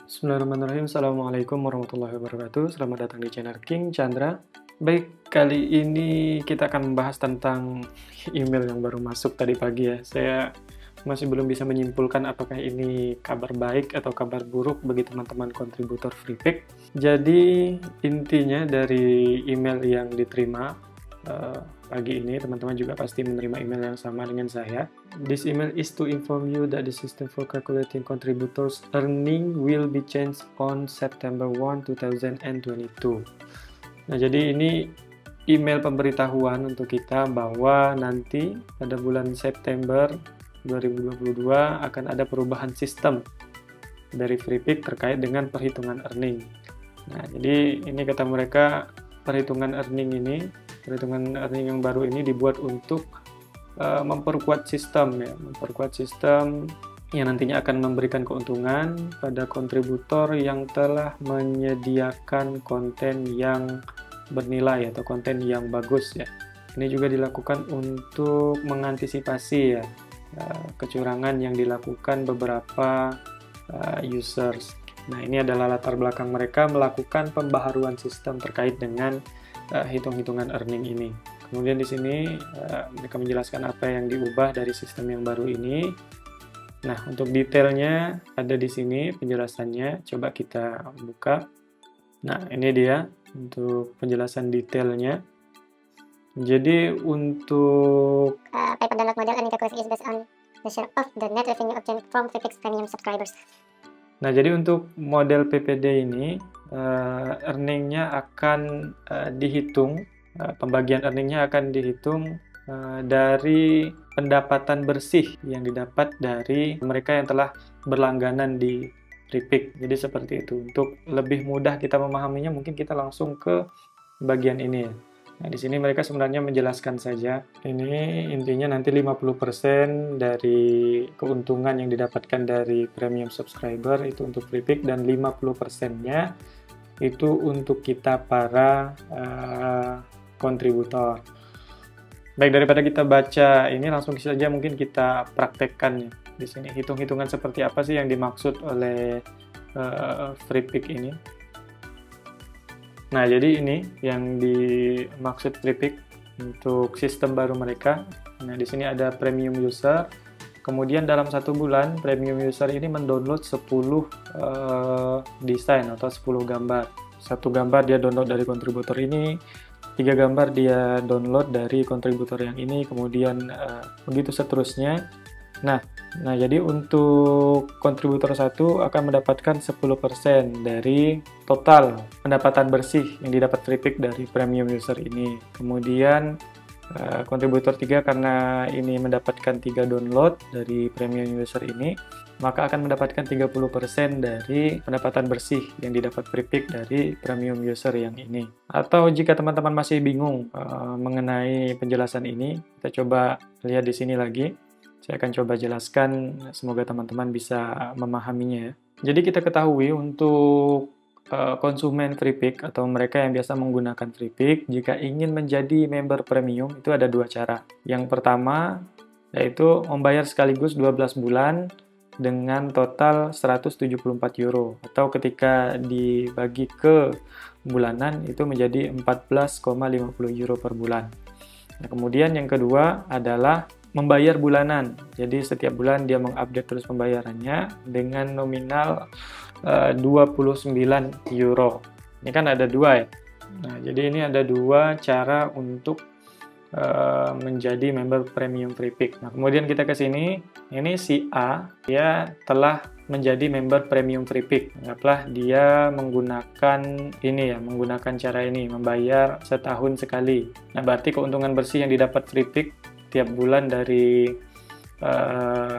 Bismillahirrahmanirrahim. Assalamualaikum warahmatullahi wabarakatuh. Selamat datang di channel King Chandra. Baik, kali ini kita akan membahas tentang email yang baru masuk tadi pagi ya. Saya masih belum bisa menyimpulkan apakah ini kabar baik atau kabar buruk bagi teman-teman kontributor FreePick. Jadi intinya dari email yang diterima pagi ini, teman-teman juga pasti menerima email yang sama dengan saya. This email is to inform you that the system for calculating contributors earning will be changed on September 1, 2022. Nah, jadi ini email pemberitahuan untuk kita bahwa nanti pada bulan September 2022 akan ada perubahan sistem dari FreePick terkait dengan perhitungan earning. Nah, jadi ini kata mereka perhitungan earning yang baru ini dibuat untuk memperkuat sistem ya, memperkuat sistem yang nantinya akan memberikan keuntungan pada kontributor yang telah menyediakan konten yang bernilai atau konten yang bagus ya. Ini juga dilakukan untuk mengantisipasi ya kecurangan yang dilakukan beberapa users. Nah, ini adalah latar belakang mereka melakukan pembaharuan sistem terkait dengan hitung-hitungan earning ini. Kemudian di sini mereka menjelaskan apa yang diubah dari sistem yang baru ini. Nah, untuk detailnya ada di sini penjelasannya. Coba kita buka. Nah, ini dia untuk penjelasan detailnya. Jadi untuk paper download model earning calculation is based on the share of the net revenue obtained from FreePick's premium subscribers. Nah, jadi untuk model PPD ini, earningnya akan dihitung, pembagian earningnya akan dihitung dari pendapatan bersih yang didapat dari mereka yang telah berlangganan di FreePick. Jadi seperti itu. Untuk lebih mudah kita memahaminya, mungkin kita langsung ke bagian ini ya. Nah, di sini mereka sebenarnya menjelaskan saja. Ini intinya nanti 50% dari keuntungan yang didapatkan dari premium subscriber itu untuk FreePick dan 50%-nya itu untuk kita para kontributor. Baik, daripada kita baca ini langsung saja mungkin kita praktekkan ya. Di sini hitung-hitungan seperti apa sih yang dimaksud oleh FreePick ini. Nah, jadi ini yang dimaksud FreePick untuk sistem baru mereka. Nah, di sini ada premium user. Kemudian dalam 1 bulan, premium user ini mendownload 10 desain atau 10 gambar. 1 gambar dia download dari kontributor ini, 3 gambar dia download dari kontributor yang ini, kemudian begitu seterusnya. Nah, jadi untuk kontributor 1 akan mendapatkan 10% dari total pendapatan bersih yang didapat FreePick dari premium user ini. Kemudian kontributor 3 karena ini mendapatkan 3 download dari premium user ini, maka akan mendapatkan 30% dari pendapatan bersih yang didapat FreePick dari premium user yang ini. Atau jika teman-teman masih bingung mengenai penjelasan ini, kita coba lihat di sini lagi. Saya akan coba jelaskan, semoga teman-teman bisa memahaminya ya. Jadi kita ketahui untuk konsumen FreePick atau mereka yang biasa menggunakan FreePick, jika ingin menjadi member premium itu ada 2 cara. Yang pertama yaitu membayar sekaligus 12 bulan dengan total 174 euro atau ketika dibagi ke bulanan itu menjadi 14,50 euro per bulan. Nah, kemudian yang kedua adalah membayar bulanan. Jadi setiap bulan dia mengupdate terus pembayarannya dengan nominal 29 euro. Ini kan ada 2 ya. Nah, jadi ini ada 2 cara untuk menjadi member premium FreePick. Nah, kemudian kita ke sini. Ini si A, dia telah menjadi member premium FreePick. Anggaplah dia menggunakan ini ya, menggunakan cara ini, membayar setahun sekali. Nah, berarti keuntungan bersih yang didapat FreePick tiap bulan dari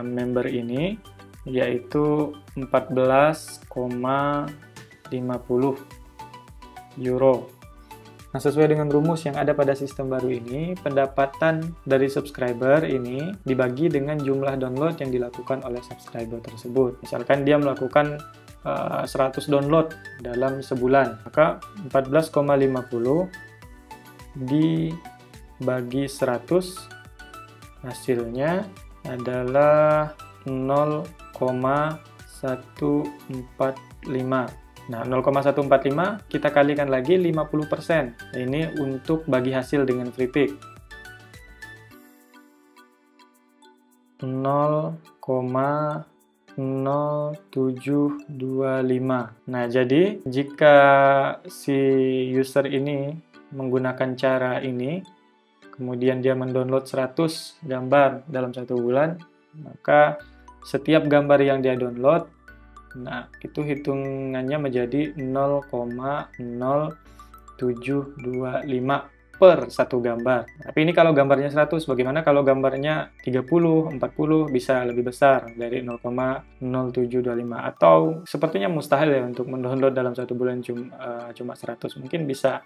member ini yaitu 14,50 euro. Nah, sesuai dengan rumus yang ada pada sistem baru ini, pendapatan dari subscriber ini dibagi dengan jumlah download yang dilakukan oleh subscriber tersebut. Misalkan dia melakukan 100 download dalam sebulan, maka 14,50 dibagi 100 hasilnya adalah 0,1 Nah, 0,145 kita kalikan lagi 50%. Ini untuk bagi hasil dengan free pick. 0,0725. Nah, jadi jika si user ini menggunakan cara ini, kemudian dia mendownload 100 gambar dalam 1 bulan, maka setiap gambar yang dia download, nah itu hitungannya menjadi 0,0725 per satu gambar. Tapi ini kalau gambarnya 100, bagaimana kalau gambarnya 30, 40, bisa lebih besar dari 0,0725. Atau sepertinya mustahil ya untuk mendownload dalam 1 bulan cuma 100. Mungkin bisa,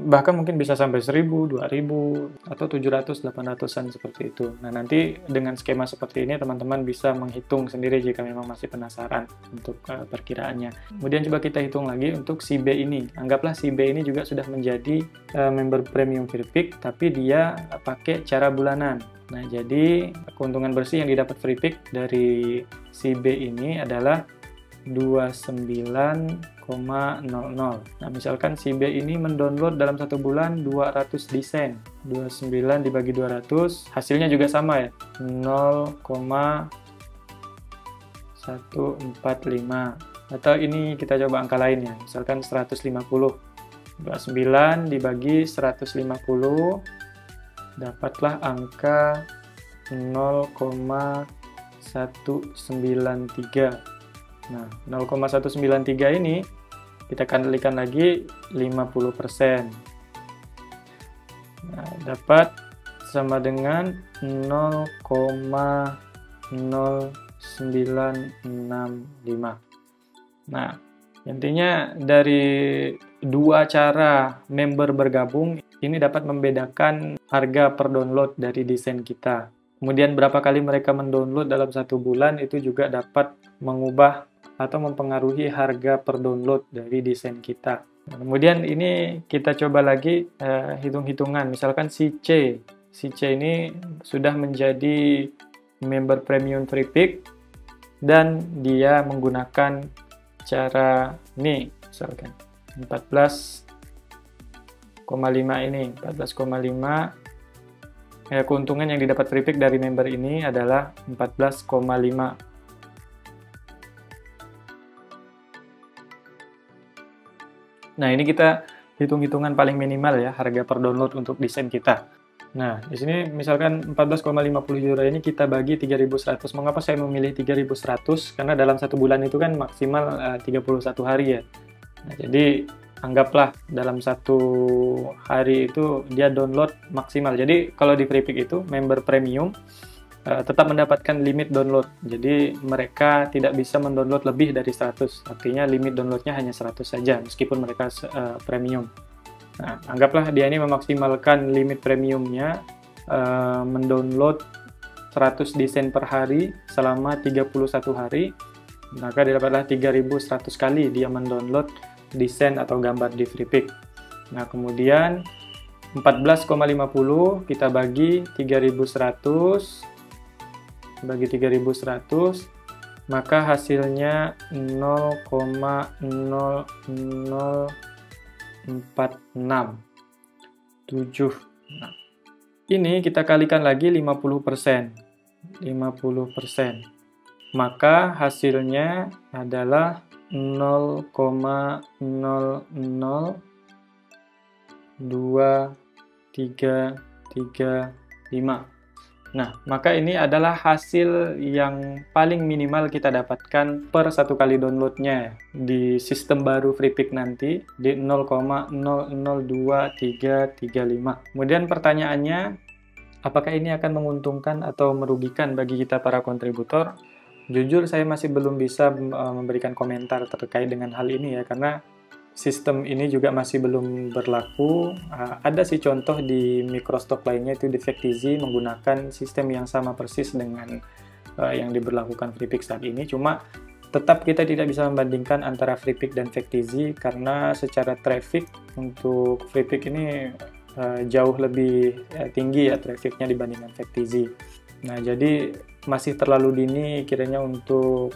bahkan bisa sampai 1000, 2000, atau 700, 800-an seperti itu. Nah, nanti dengan skema seperti ini teman-teman bisa menghitung sendiri jika memang masih penasaran untuk perkiraannya. Kemudian coba kita hitung lagi untuk si B ini. Anggaplah si B ini juga sudah menjadi member premium free pick, tapi dia pakai cara bulanan. Nah, jadi keuntungan bersih yang didapat free pick dari si B ini adalah 29,00. Nah, misalkan si B ini mendownload dalam 1 bulan 200 desain. 29 dibagi 200, hasilnya juga sama ya, 0,145. Atau ini kita coba angka lain ya, misalkan 150. 29 dibagi 150, dapatlah angka 0,193. Nah, 0,193 ini kita kalikan lagi 50%. Nah, dapat sama dengan 0,0965. Nah, intinya dari dua cara member bergabung ini dapat membedakan harga per download dari desain kita. Kemudian berapa kali mereka mendownload dalam 1 bulan itu juga dapat mengubah atau mempengaruhi harga per download dari desain kita. Nah, kemudian ini kita coba lagi hitung-hitungan. Misalkan si C ini sudah menjadi member premium free pick dan dia menggunakan cara ini, misalkan 14,5 ini, 14,5. Keuntungan yang didapat free pick dari member ini adalah 14,5. Nah, ini kita hitung-hitungan paling minimal ya, harga per download untuk desain kita. Nah, di sini misalkan 14,50 euro ini kita bagi 3.100. Mengapa saya memilih 3.100? Karena dalam 1 bulan itu kan maksimal 31 hari ya. Nah, jadi anggaplah dalam 1 hari itu dia download maksimal. Jadi kalau di free pick itu member premium tetap mendapatkan limit download. Jadi mereka tidak bisa mendownload lebih dari 100. Artinya limit downloadnya hanya 100 saja meskipun mereka premium. Nah, anggaplah dia ini memaksimalkan limit premiumnya mendownload 100 desain per hari selama 31 hari. Maka didapatlah 3.100 kali dia mendownload desain atau gambar di free pick. Nah, kemudian 14,50 kita bagi 3.100 bagi 3.100, maka hasilnya 0,004676. Nah, ini kita kalikan lagi 50%. 50%. Maka hasilnya adalah 0,00235. Nah, maka ini adalah hasil yang paling minimal kita dapatkan per 1 kali downloadnya di sistem baru free pick nanti di 0,002335. Kemudian pertanyaannya, apakah ini akan menguntungkan atau merugikan bagi kita para kontributor? Jujur saya masih belum bisa memberikan komentar terkait dengan hal ini ya, karena sistem ini juga masih belum berlaku. Ada sih contoh di microstock lainnya, itu di Factizi menggunakan sistem yang sama persis dengan yang diberlakukan free pick saat ini. Cuma tetap kita tidak bisa membandingkan antara free pick dan Factizi karena secara traffic untuk free pick ini jauh lebih tinggi ya trafficnya dibandingkan Factizi. Nah, jadi masih terlalu dini kiranya untuk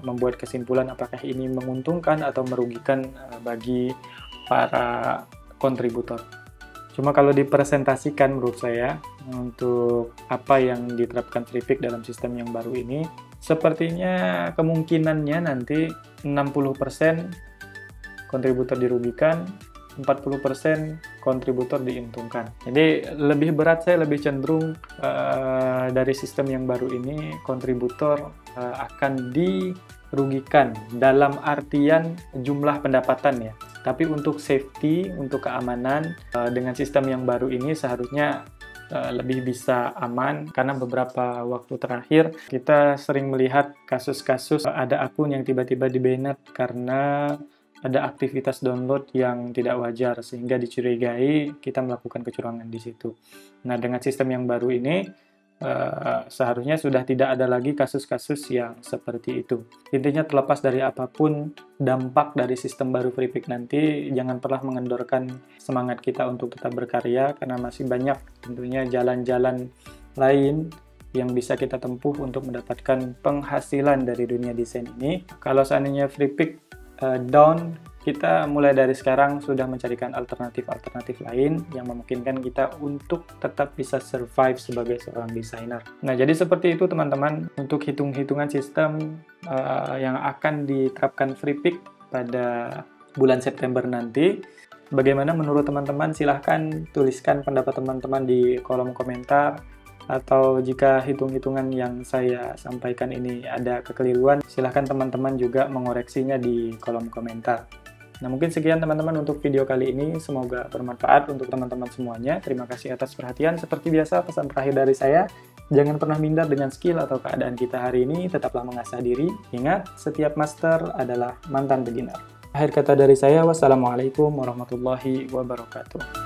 membuat kesimpulan apakah ini menguntungkan atau merugikan bagi para kontributor. Cuma kalau dipresentasikan menurut saya untuk apa yang diterapkan Freepik dalam sistem yang baru ini, sepertinya kemungkinannya nanti 60% kontributor dirugikan, 40% kontributor diuntungkan. Jadi lebih berat, saya lebih cenderung dari sistem yang baru ini kontributor akan dirugikan dalam artian jumlah pendapatan ya. Tapi untuk safety, untuk keamanan dengan sistem yang baru ini seharusnya lebih bisa aman, karena beberapa waktu terakhir kita sering melihat kasus-kasus ada akun yang tiba-tiba di-banned karena ada aktivitas download yang tidak wajar sehingga dicurigai kita melakukan kecurangan di situ. Nah, dengan sistem yang baru ini seharusnya sudah tidak ada lagi kasus-kasus yang seperti itu. Intinya terlepas dari apapun dampak dari sistem baru Freepik nanti, jangan pernah mengendorkan semangat kita untuk tetap berkarya, karena masih banyak tentunya jalan-jalan lain yang bisa kita tempuh untuk mendapatkan penghasilan dari dunia desain ini. Kalau seandainya Freepik down, kita mulai dari sekarang sudah mencarikan alternatif-alternatif lain yang memungkinkan kita untuk tetap bisa survive sebagai seorang desainer. Nah, jadi seperti itu teman-teman untuk hitung-hitungan sistem yang akan diterapkan Freepik pada bulan September nanti. Bagaimana menurut teman-teman? Silahkan tuliskan pendapat teman-teman di kolom komentar. Atau jika hitung-hitungan yang saya sampaikan ini ada kekeliruan, silahkan teman-teman juga mengoreksinya di kolom komentar. Nah, mungkin sekian teman-teman untuk video kali ini. Semoga bermanfaat untuk teman-teman semuanya. Terima kasih atas perhatian. Seperti biasa, pesan terakhir dari saya, jangan pernah minder dengan skill atau keadaan kita hari ini. Tetaplah mengasah diri. Ingat, setiap master adalah mantan beginner. Akhir kata dari saya, wassalamualaikum warahmatullahi wabarakatuh.